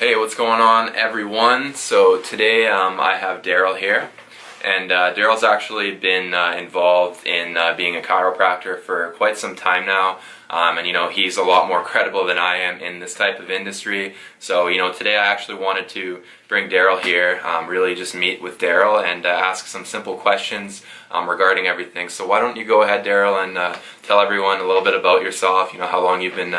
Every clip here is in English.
Hey, what's going on, everyone? So today I have Daryl here, and Daryl's actually been involved in being a chiropractor for quite some time now, and he's a lot more credible than I am in this type of industry. So today I actually wanted to bring Daryl here, really just meet with Daryl and ask some simple questions regarding everything. So why don't you go ahead, Daryl, and tell everyone a little bit about yourself, how long you've been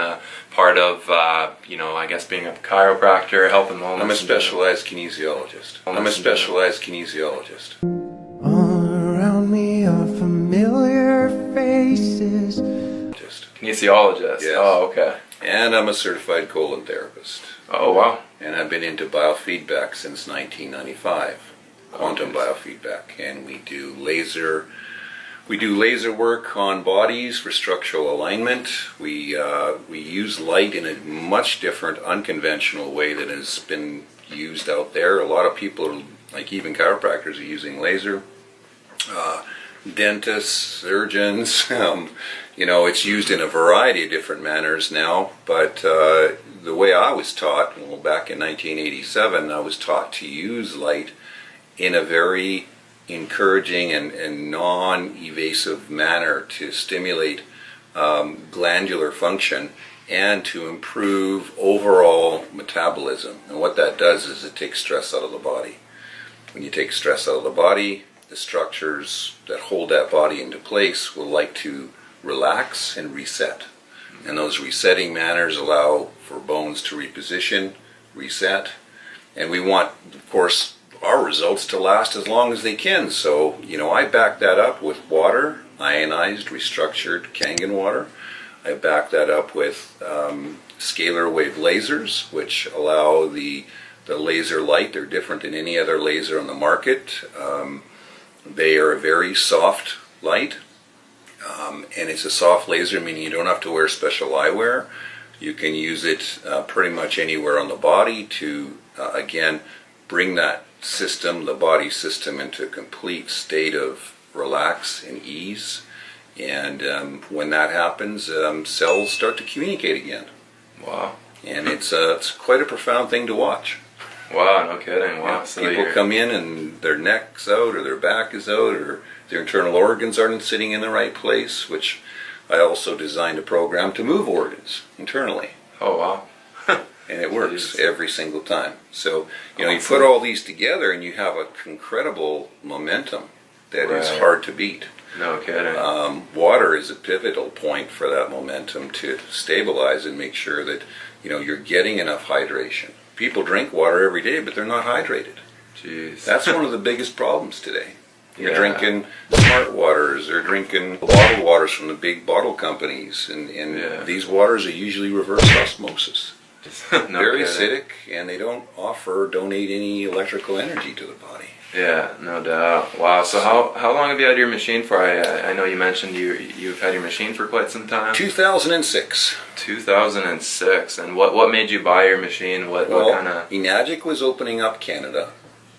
part of, I guess being a chiropractor, health and wellness. I'm a specialized kinesiologist. All around me are familiar faces. Kinesiologist. Yes. Oh, okay. And I'm a certified colon therapist. Oh, wow. And I've been into biofeedback since 1995. Quantum biofeedback. And we do laser work on bodies for structural alignment. We use light in a much different, unconventional way that has been used out there. A lot of people, like even chiropractors, are using laser. Dentists, surgeons, it's used in a variety of different manners now, but the way I was taught, back in 1987, I was taught to use light in a very encouraging and non-evasive manner to stimulate glandular function and to improve overall metabolism. And what that does is it takes stress out of the body. When you take stress out of the body, the structures that hold that body into place will like to relax and reset. And those resetting manners allow for bones to reposition, reset, and we want, of course, our results to last as long as they can. So, I back that up with water, ionized, restructured Kangen water. I back that up with scalar wave lasers, which allow the laser light. They're different than any other laser on the market. They are a very soft light, and it's a soft laser, meaning you don't have to wear special eyewear. You can use it pretty much anywhere on the body to, again, bring that system, the body system, into a complete state of relax and ease. And when that happens, cells start to communicate again. Wow. And it's quite a profound thing to watch. Wow, no kidding. Wow. Yeah, So people come in and their neck's out, or their back is out, or their internal organs aren't sitting in the right place, which I also designed a program to move organs internally. Oh, wow. And it works every single time. So, Awesome. You put all these together and you have an incredible momentum that is Right. hard to beat. No kidding. Water is a pivotal point for that momentum to stabilize and make sure that, you're getting enough hydration. People drink water every day, but they're not hydrated. Jeez. That's one of the biggest problems today. You're Yeah. drinking smart waters, or drinking bottled waters from the big bottle companies, and Yeah. these waters are usually reverse osmosis. No Very kidding. acidic, and they don't offer or donate any electrical energy to the body. Yeah, no doubt. Wow. So how long have you had your machine for? I know you mentioned you've had your machine for quite some time. 2006. 2006. And what made you buy your machine? What kind of? Enagic was opening up Canada,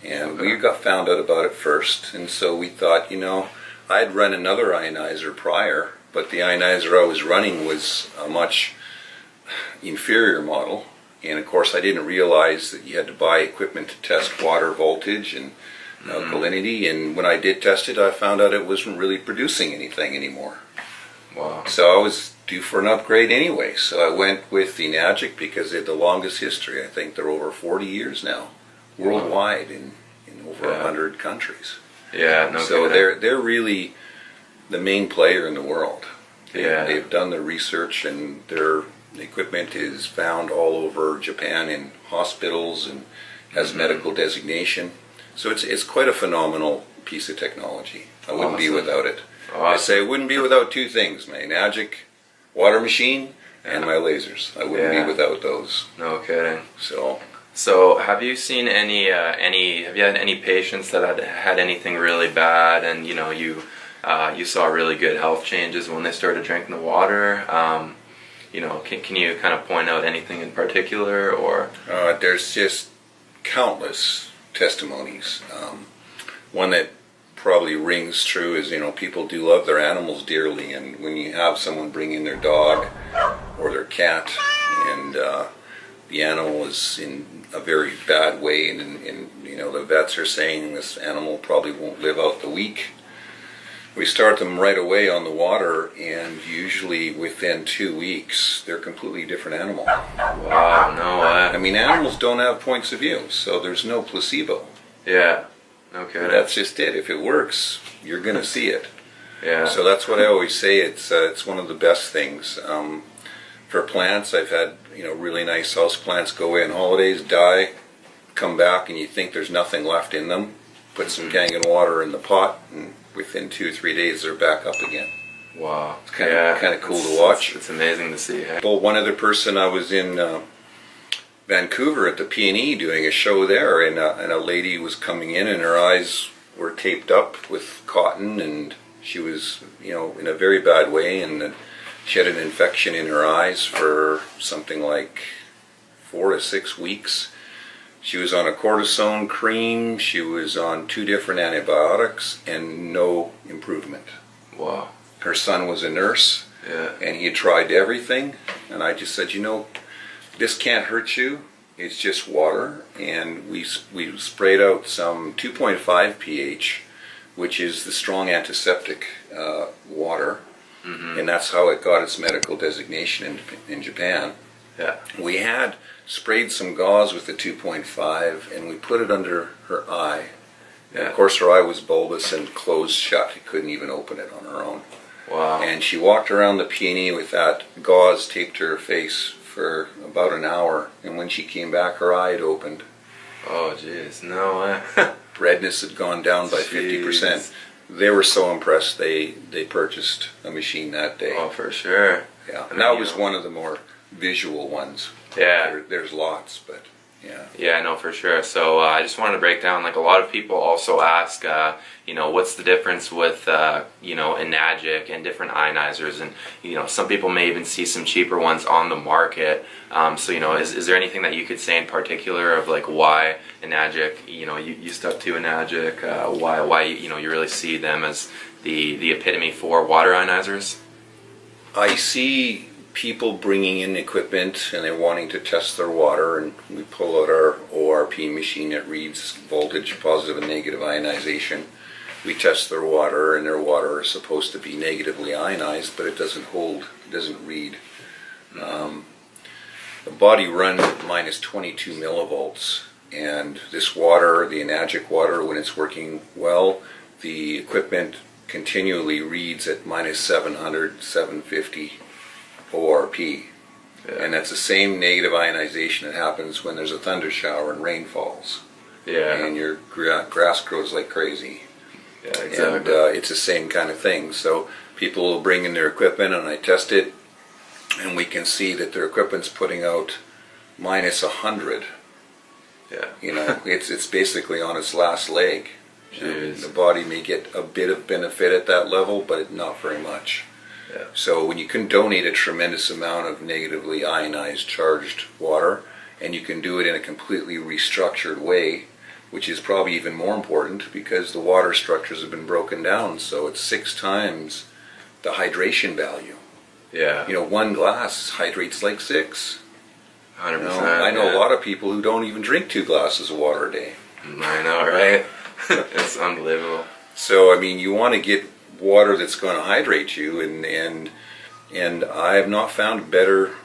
and we got found out about it first, and so we thought, I'd run another ionizer prior, but the ionizer I was running was a much inferior model, and of course I didn't realize that you had to buy equipment to test water voltage and alkalinity, and when I did test it, I found out it wasn't really producing anything anymore. Wow. So I was due for an upgrade anyway, so I went with Enagic because they had the longest history. I think they're over 40 years now, worldwide, in over 100 countries. Yeah, no So kidding. they're really the main player in the world. Yeah. They've done the research, and their equipment is found all over Japan in hospitals and has medical designation. So it's quite a phenomenal piece of technology. I wouldn't be Awesome. without it. I Awesome. say I wouldn't be without two things: my Enagic water machine and my lasers. I wouldn't Yeah. be without those. No kidding. So Have you seen have you had any patients that had anything really bad, and you saw really good health changes when they started drinking the water? Can you kind of point out anything in particular, or? there's just countless testimonies. One that probably rings true is, people do love their animals dearly, and when you have someone bring in their dog or their cat, and the animal is in a very bad way, and you know, the vets are saying this animal probably won't live out the week. We start them right away on the water, and usually within 2 weeks, they're a completely different animal. Wow, no way. I mean, animals don't have points of view, so there's no placebo. Yeah. Okay. That's just it. If it works, you're going to see it. Yeah. So that's what I always say. It's one of the best things. For plants, I've had, you know, really nice house plants go away on holidays, die, come back, and you think there's nothing left in them. Put some Kangen water in the pot, and within 2-3 days they're back up again. Wow. It's kind of cool to watch. It's amazing to see. Well, one other person, I was in Vancouver at the P&E doing a show there, and a lady was coming in, and her eyes were taped up with cotton, and she was, you know, in a very bad way, and she had an infection in her eyes for something like 4 to 6 weeks. She was on a cortisone cream, she was on 2 different antibiotics, and no improvement. Wow. Her son was a nurse, Yeah. and he had tried everything, and I just said, you know, this can't hurt you, it's just water, and we sprayed out some 2.5 pH, which is the strong antiseptic water, and that's how it got its medical designation in Japan. Yeah. We had sprayed some gauze with the 2.5, and we put it under her eye. And Yeah. of course, her eye was bulbous and closed shut. You couldn't even open it on her own. Wow. And she walked around the P&E with that gauze taped to her face for about an hour. And when she came back, her eye had opened. Oh, jeez. No way. Redness had gone down by 50%. Jeez. They were so impressed, they purchased a machine that day. Oh, for sure. Yeah, I and that mean, was you know. one of the more visual ones. Yeah. There's lots, but yeah. Yeah, no, for sure. So I just wanted to break down, like, a lot of people also ask, you know, what's the difference with, you know, Enagic and different ionizers, and, you know, some people may even see some cheaper ones on the market. So, you know, is there anything that you could say in particular of, like, why Enagic, you know, you stuck to Enagic, why you know, you really see them as the epitome for water ionizers? I see people bringing in equipment and they're wanting to test their water, and we pull out our ORP machine that reads voltage, positive and negative ionization. We test their water, and their water is supposed to be negatively ionized, but it doesn't hold, it doesn't read. The body runs at minus 22 millivolts, and this water, the Enagic water, when it's working well, the equipment continually reads at minus 700, 750 ORP. Yeah. And that's the same negative ionization that happens when there's a thunder shower and rain falls. Yeah. And your grass grows like crazy. Yeah, exactly. And it's the same kind of thing. So people will bring in their equipment, and I test it, and we can see that their equipment's putting out minus 100. Yeah. You know, it's basically on its last leg. Jeez. The body may get a bit of benefit at that level, but not very much. Yeah. So when you can donate a tremendous amount of negatively ionized charged water, and you can do it in a completely restructured way, which is probably even more important because the water structures have been broken down, so it's 6 times the hydration value. Yeah. You know, 1 glass hydrates like 6. 100%. You know, I know a lot of people who don't even drink 2 glasses of water a day. I know, right? It's unbelievable. So, I mean, you want to get water that's going to hydrate you, and I have not found better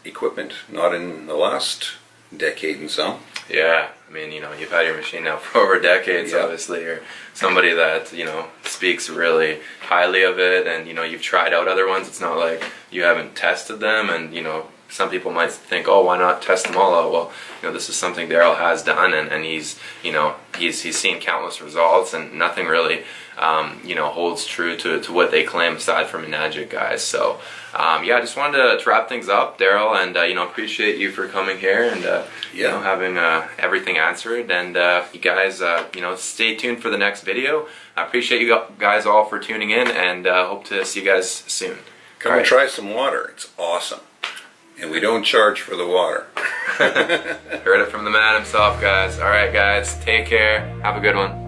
equipment, not in the last decade and some. Yeah, I mean, you know, you've had your machine now for over decades, Yeah. obviously. You're somebody that, you know, speaks really highly of it, and, you know, you've tried out other ones. It's not like you haven't tested them, and, you know, some people might think, oh, why not test them all out? Well, you know, this is something Daryl has done, and he's, you know, he's seen countless results, and nothing really, you know, holds true to what they claim aside from Enagic guys. So, yeah, I just wanted to wrap things up, Daryl, and, you know, appreciate you for coming here and, you know, having everything answered. And you guys, you know, stay tuned for the next video. I appreciate you guys all for tuning in, and hope to see you guys soon. Come and try some water. It's awesome. And we don't charge for the water. Heard it from the man himself, guys. All right, guys, take care. Have a good one.